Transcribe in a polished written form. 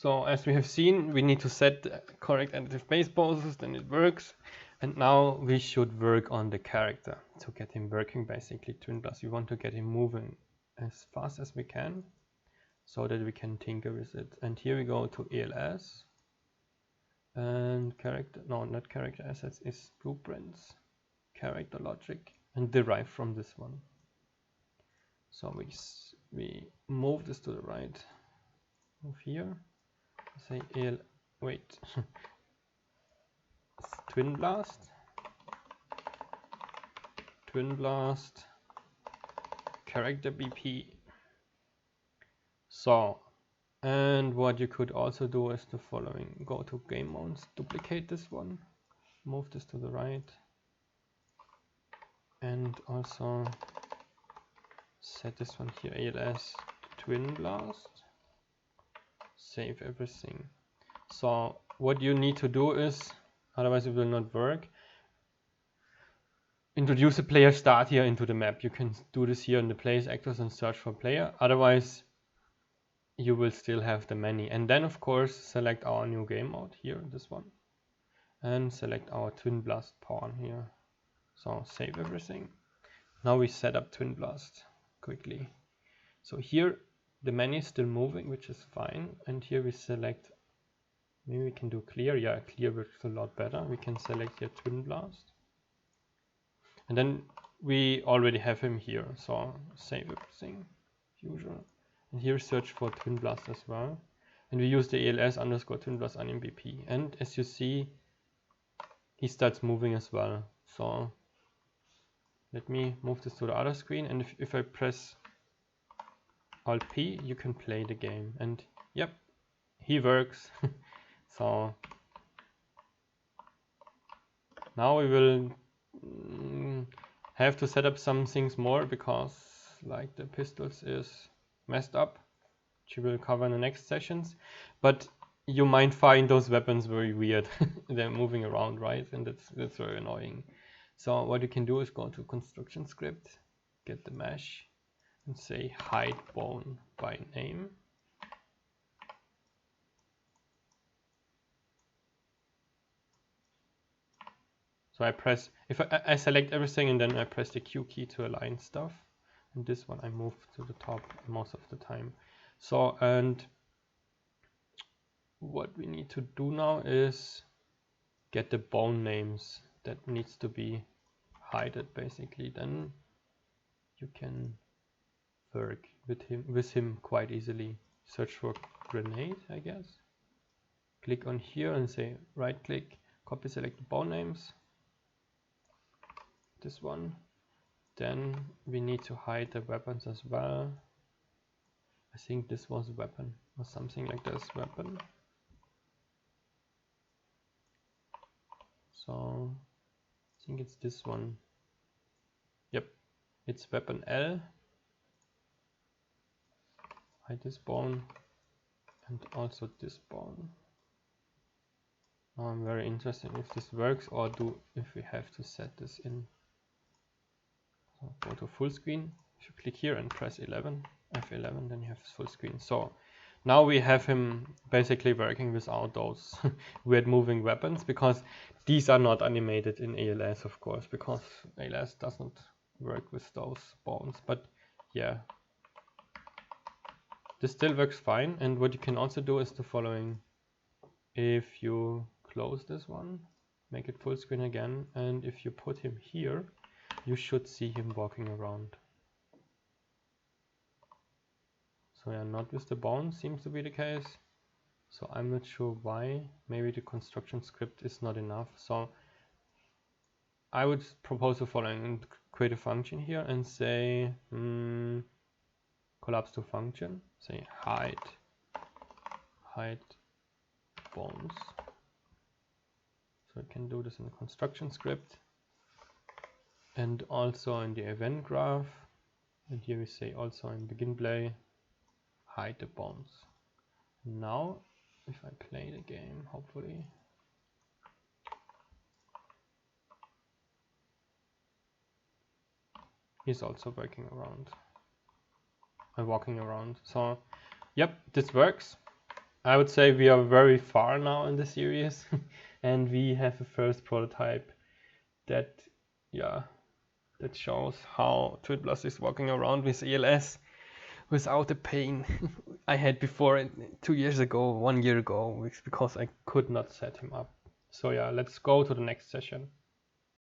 So as we have seen, we need to set the correct additive base poses, then it works. And now we should work on the character to get him working, basically. TwinBlast, we want to get him moving as fast as we can so that we can tinker with it. And here we go to ALS and character, no, not character assets, is blueprints, character logic, and derive from this one. So we move this to the right, move here, say wait, TwinBlast, character BP. So, and what you could also do is the following: go to game modes, duplicate this one, move this to the right, and also set this one here, ALS TwinBlast, save everything. So what you need to do is, otherwise it will not work, introduce a player start here into the map. You can do this here in the players actors and search for player, otherwise you will still have the many. And then of course select our new game mode here, this one, and select our TwinBlast pawn here. So save everything. Now we set up TwinBlast quickly. So here the menu is still moving, which is fine, and here we select, maybe we can do clear. Yeah, clear works a lot better. We can select here TwinBlast, and then we already have him here, so save everything usual, and here search for TwinBlast as well, and we use the ALS underscore TwinBlast anim BP, and as you see he starts moving as well. So let me move this to the other screen, and if I press Alt P, you can play the game, and yep, he works. So now we will have to set up some things more, because like the pistols is messed up, which we will cover in the next sessions, but you might find those weapons very weird. They're moving around, right? And that's very annoying. So what you can do is go to construction script, get the mesh, and say hide bone by name. So I press, if I select everything, and then I press the Q key to align stuff, and this one I move to the top most of the time. So, and what we need to do now is get the bone names. That needs to be hidden basically. Then you can work with him quite easily. Search for grenade, I guess. Click on here and say right click, copy select the bone names. This one. Then we need to hide the weapons as well. I think this was a weapon or something like this, weapon. So I think it's this one. Yep, it's weapon L. Hide this bone and also this bone. Now I'm very interested if this works, or if we have to set this in. So go to full screen. If you click here and press 11, F11, then you have full screen. So now we have him basically working without those weird moving weapons, because these are not animated in ALS, of course, because ALS doesn't work with those bones. But yeah, this still works fine. And what you can also do is the following. If you close this one, make it full screen again, and if you put him here, you should see him walking around. So yeah, not with the bones seems to be the case. So I'm not sure why. Maybe the construction script is not enough. So I would propose the following: create a function here and say collapse to function. Say hide bones. So I can do this in the construction script and also in the event graph. And here we say also in begin play, hide the bones. Now if I play the game, hopefully he's also working around and walking around. So yep, this works. I would say we are very far now in the series, and we have a first prototype that, yeah, that shows how TwinBlast is walking around with ALS without the pain I had before 2 years ago, 1 year ago, because I could not set him up. So yeah, let's go to the next session.